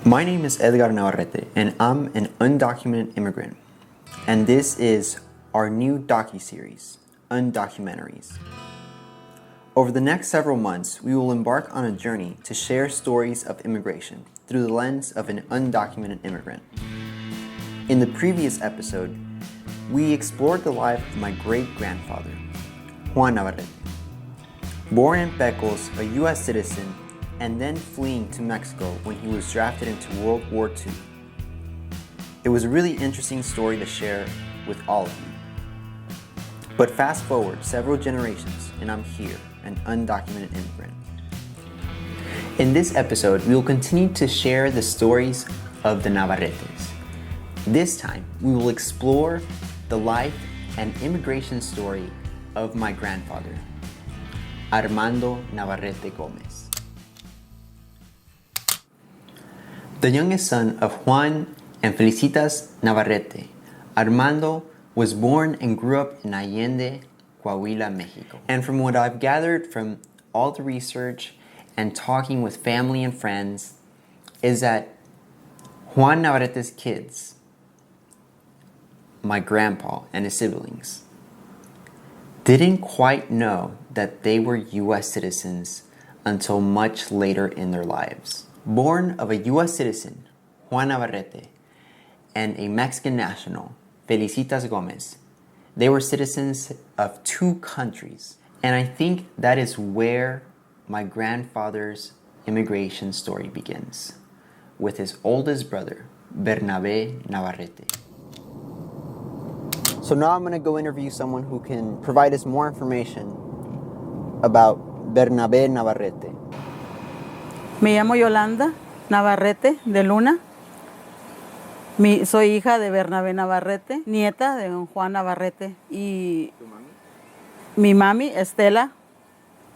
My name is Edgar Navarrete, and I'm an undocumented immigrant. And this is our new docu-series, Undocumentaries. Over the next several months, we will embark on a journey to share stories of immigration through the lens of an undocumented immigrant. In the previous episode, we explored the life of my great-grandfather, Juan Navarrete. Born in Pecos, a U.S. citizen, and then fleeing to Mexico when he was drafted into World War II. It was a really interesting story to share with all of you. But fast forward several generations, and I'm here, an undocumented immigrant. In this episode, we will continue to share the stories of the Navarretes. This time, we will explore the life and immigration story of my grandfather, Armando Navarrete Gomez. The youngest son of Juan and Felicitas Navarrete, Armando was born and grew up in Allende, Coahuila, Mexico. And from what I've gathered from all the research and talking with family and friends, is that Juan Navarrete's kids, my grandpa and his siblings, didn't quite know that they were U.S. citizens until much later in their lives. Born of a U.S. citizen, Juan Navarrete, and a Mexican national, Felicitas Gomez, they were citizens of two countries. And I think that is where my grandfather's immigration story begins, with his oldest brother, Berna and Navarrete. So now I'm going to go interview someone who can provide us more information about Berna and Navarrete. Me llamo Yolanda Navarrete de Luna. Soy hija de Berna Navarrete, nieta de don Juan Navarrete. Y ¿Tu mami? mi mami, Estela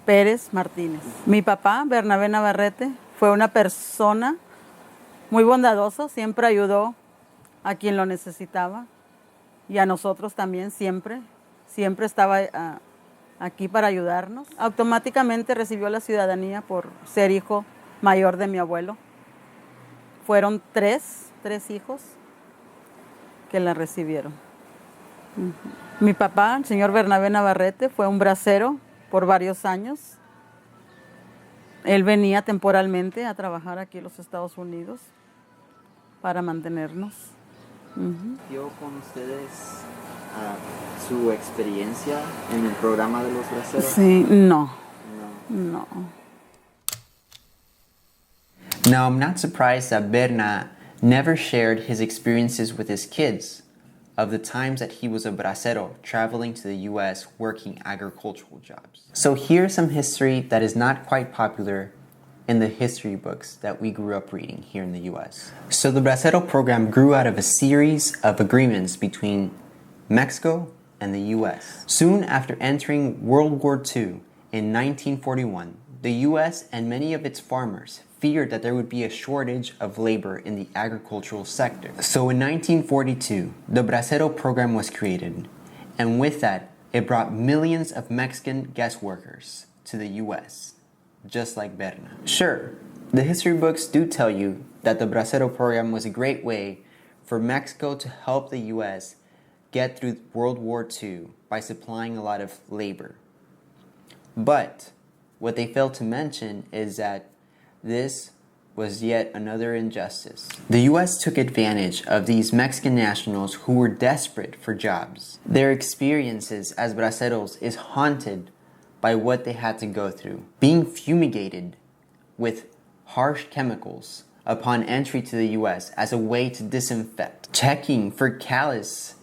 Pérez Martínez. Mi papá, Berna Navarrete, fue una persona muy bondadoso, siempre ayudó a quien lo necesitaba. Y a nosotros también siempre estaba aquí para ayudarnos. Automáticamente recibió la ciudadanía por ser hijo mayor de mi abuelo. Fueron tres hijos que la recibieron. Mi papá, el señor Berna Navarrete, fue un bracero por varios años. Él venía temporalmente a trabajar aquí en los Estados Unidos para mantenernos. ¿Dio con ustedes su experiencia en el programa de los braceros? Sí, no. Now, I'm not surprised that Berna never shared his experiences with his kids of the times that he was a bracero traveling to the U.S. working agricultural jobs. So here's some history that is not quite popular in the history books that we grew up reading here in the U.S. So the Bracero Program grew out of a series of agreements between Mexico and the U.S. Soon after entering World War II in 1941, the U.S. and many of its farmers feared that there would be a shortage of labor in the agricultural sector. So in 1942, the Bracero Program was created, and with that, it brought millions of Mexican guest workers to the U.S., just like Berna. Sure, the history books do tell you that the Bracero Program was a great way for Mexico to help the U.S. get through World War II by supplying a lot of labor. But what they failed to mention is that this was yet another injustice. The U.S. took advantage of these Mexican nationals who were desperate for jobs. Their experiences as braceros is haunted by what they had to go through. Being fumigated with harsh chemicals upon entry to the U.S. as a way to disinfect. Checking for callous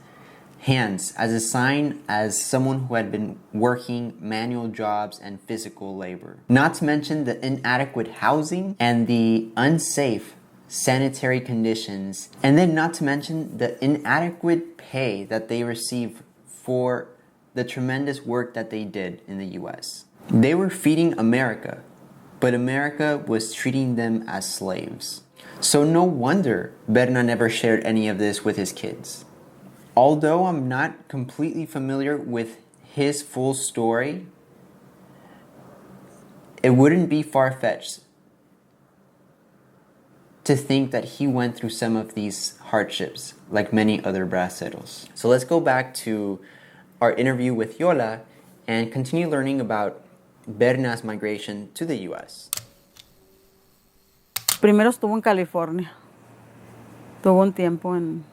hands as a sign as someone who had been working manual jobs and physical labor. Not to mention the inadequate housing and the unsafe sanitary conditions. And then not to mention the inadequate pay that they received for the tremendous work that they did in the U.S. They were feeding America, but America was treating them as slaves. So no wonder Berna never shared any of this with his kids. Although I'm not completely familiar with his full story, it wouldn't be far-fetched to think that he went through some of these hardships like many other braceros. So let's go back to our interview with Yola and continue learning about Berna's migration to the U.S. Primero estuvo en California. Tuvo un tiempo en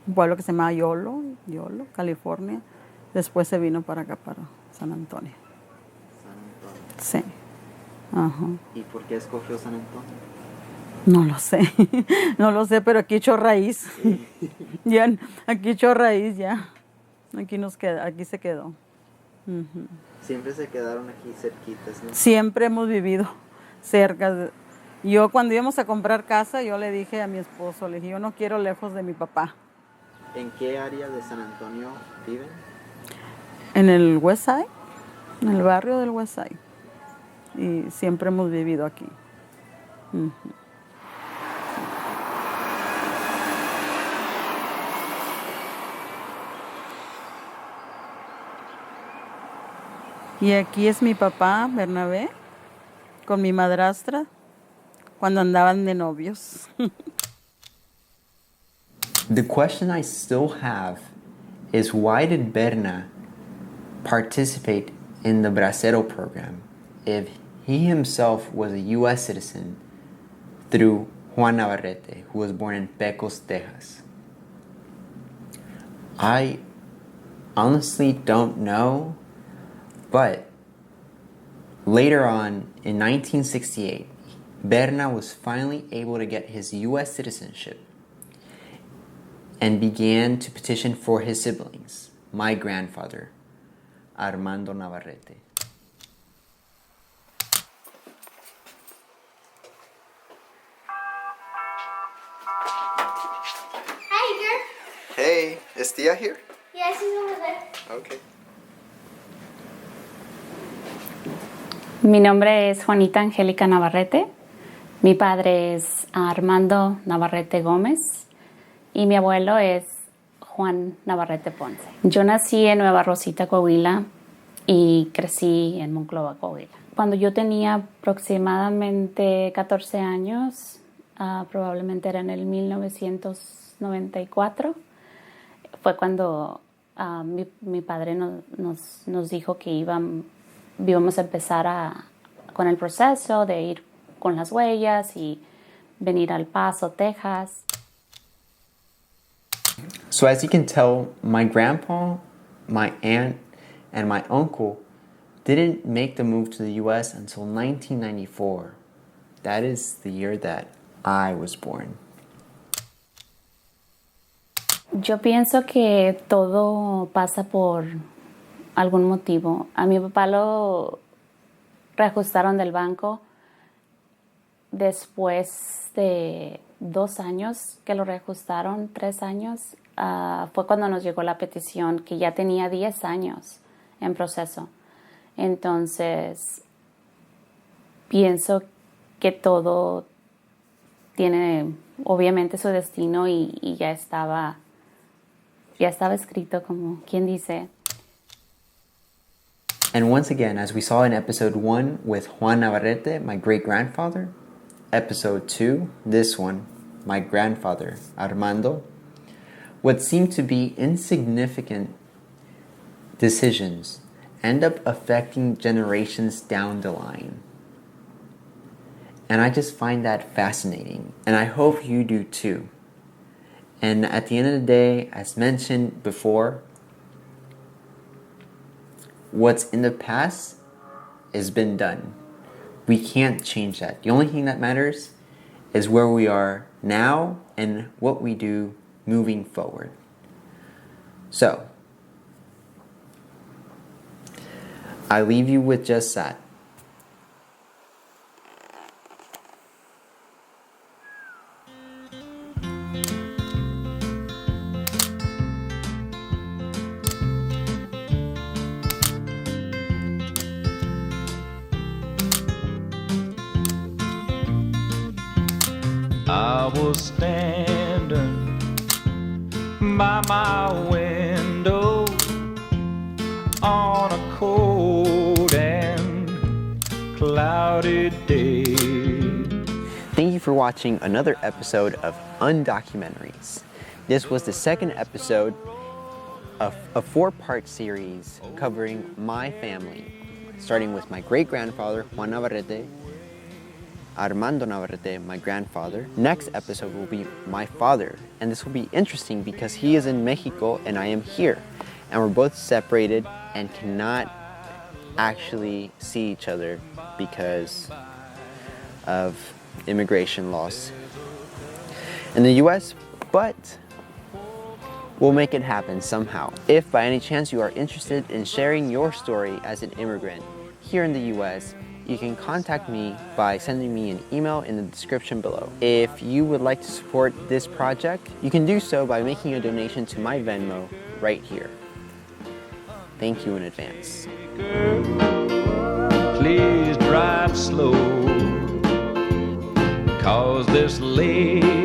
un pueblo que se llama Yola, California. Después se vino para acá, para San Antonio. San Antonio. Sí. Ajá. ¿Y por qué escogió San Antonio? No lo sé. No lo sé, pero aquí echó raíz. Sí. Ya, aquí echó raíz ya. Aquí se quedó. Uh-huh. Siempre se quedaron aquí cerquitas, ¿no? Siempre hemos vivido cerca. Yo cuando íbamos a comprar casa, yo le dije a mi esposo, le dije, yo no quiero lejos de mi papá. ¿En qué área de San Antonio viven? En el West Side, en el barrio del West Side. Y siempre hemos vivido aquí. Uh-huh. Y aquí es mi papá, Bernabé, con mi madrastra, cuando andaban de novios. The question I still have is, why did Berna participate in the Bracero Program if he himself was a U.S. citizen through Juan Navarrete, who was born in Pecos, Texas? I honestly don't know. But later on, in 1968, Berna was finally able to get his U.S. citizenship and began to petition for his siblings, my grandfather, Armando Navarrete. Hi, Edgar. Hey, is Tia here? Yes, he's over there. Okay. Mi nombre es Juanita Angélica Navarrete. Mi padre es Armando Navarrete Gómez y mi abuelo es Juan Navarrete Ponce. Yo nací en Nueva Rosita, Coahuila y crecí en Monclova, Coahuila. Cuando yo tenía aproximadamente 14 años, probablemente era en el 1994, fue cuando mi padre nos dijo que íbamos a empezar con el proceso de ir con las huellas y venir al Paso, Texas. So as you can tell, my grandpa, my aunt, and my uncle didn't make the move to the U.S. until 1994. That is the year that I was born. Yo pienso que todo pasa por algún motivo. A mi papá lo reajustaron del banco después de 2 años que lo reajustaron, 3 años. Fue cuando nos llegó la petición, que ya tenía 10 años en proceso. Entonces, pienso que todo tiene obviamente su destino y ya estaba escrito, como quien dice. And once again, as we saw in episode 1 with Juan Navarrete, my great-grandfather, episode 2, this one, my grandfather, Armando, what seemed to be insignificant decisions end up affecting generations down the line. And I just find that fascinating, and I hope you do too. And at the end of the day, as mentioned before, what's in the past has been done. We can't change that. The only thing that matters is where we are now and what we do moving forward. So, I leave you with just that. I was standing by my window on a cold and cloudy day. Thank you for watching another episode of Undocumentaries. This was the second episode of a 4-part series covering my family, starting with my great-grandfather, Juan Navarrete, Armando Navarrete, my grandfather. Next episode will be my father, and this will be interesting because he is in Mexico and I am here, and we're both separated and cannot actually see each other because of immigration laws in the US, but we'll make it happen somehow. If by any chance you are interested in sharing your story as an immigrant here in the US, you can contact me by sending me an email in the description below. If you would like to support this project, you can do so by making a donation to my Venmo right here. Thank you in advance. Please drive slow, 'cause this lady